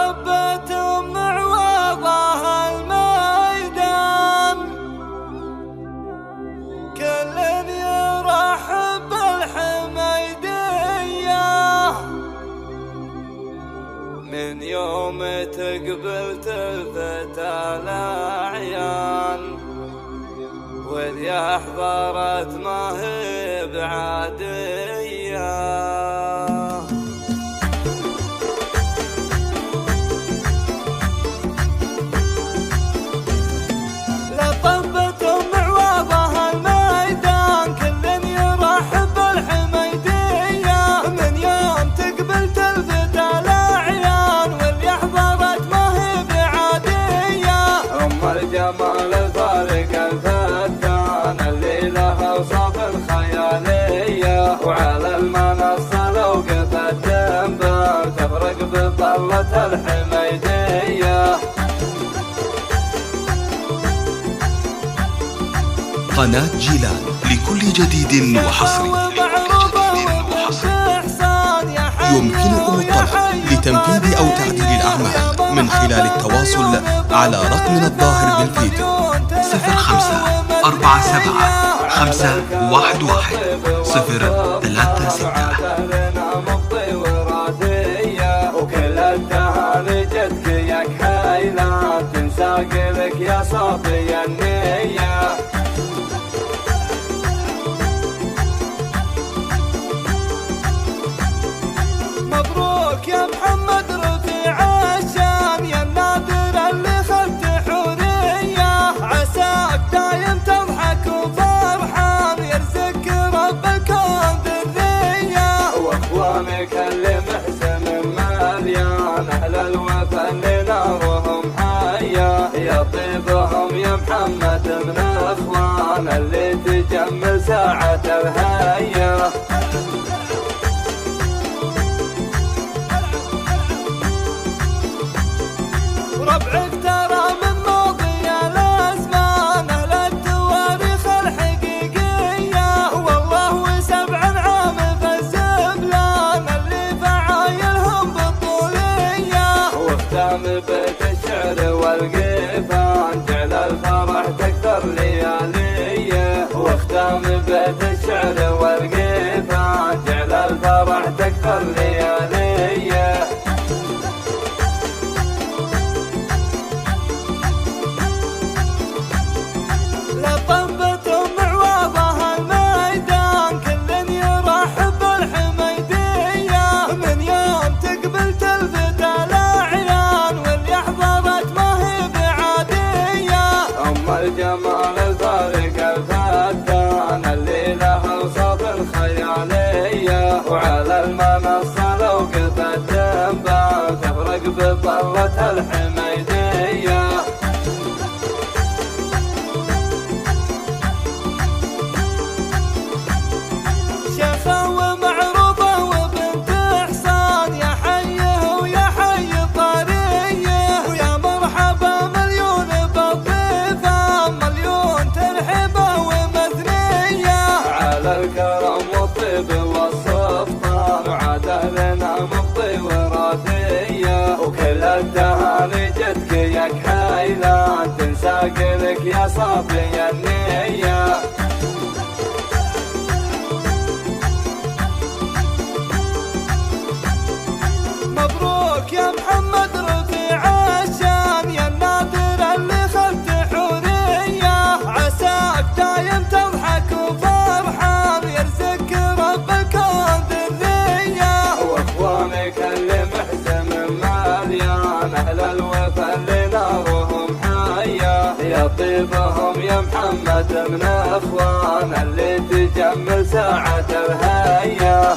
لطبة معوضها الميدان كل يرحب بالحميدية من يوم تقبل تلفت الأعيان وذي أحضرت ما هي بعادية. جمال الفارق الفتان اللي له اوصاف الخياليه وعلى المنصه لو قفت تنبل تفرق بطله الحميديه. قناة جيلان لكل جديد وحصري. يمكنكم الطلب لتنفيذ أو تعديل الأعمال من خلال التواصل على رقمنا الظاهر بالفيديو 0547511036. وكل التهاني جتك يا كحيلة تنساق لك يا صافي النية. مبروك يا محمد رفيع الشان يا النادر اللي خلت حورية عساك دايم تضحك وفرحان يرزقك رب الكون ذرية. واخوانك اللي محسن مليان اهل الوفا اللي نارهم حية يا طيبهم يا محمد من اخوان اللي تجمل ساعة الهية. ربعك ترى من ماضي الازمان اهل التواريخ الحقيقيه والله وسبع عام في الزبلان اللي فعايلهم بالطوليه. واختام بيت الشعر والقيفان جعل الفرح تكثر لياليه. واختام بيت الشعر والقيفان جعل الفرح تكثر لياليه. جمال الفارق الفتان اللي له اوصاف الخياليه وعلى المنصه لو قفت تنبل تفرق بطله الحميديه. شيخه ومعروفه وبنت احسان يا حيه ويا حي طريه ويا مرحبا مليون الكرم والطيب والسلطان وعاد اهلنا مبطي وراثيه. وكل التهاني جتك يا كحيلان تنساق لك يا صافي النيه. مبروك يا محمد رفيع الشان يا النادر اللي خلت حوريه عساك دايم تضحك وفرحان يرزقك رب الكون ذريه. واخوانك اللي محزن مليان اهل الوفا اللي نارهم حية يا طيبهم يا محمد من اخوان اللي تجمل ساعة الهية.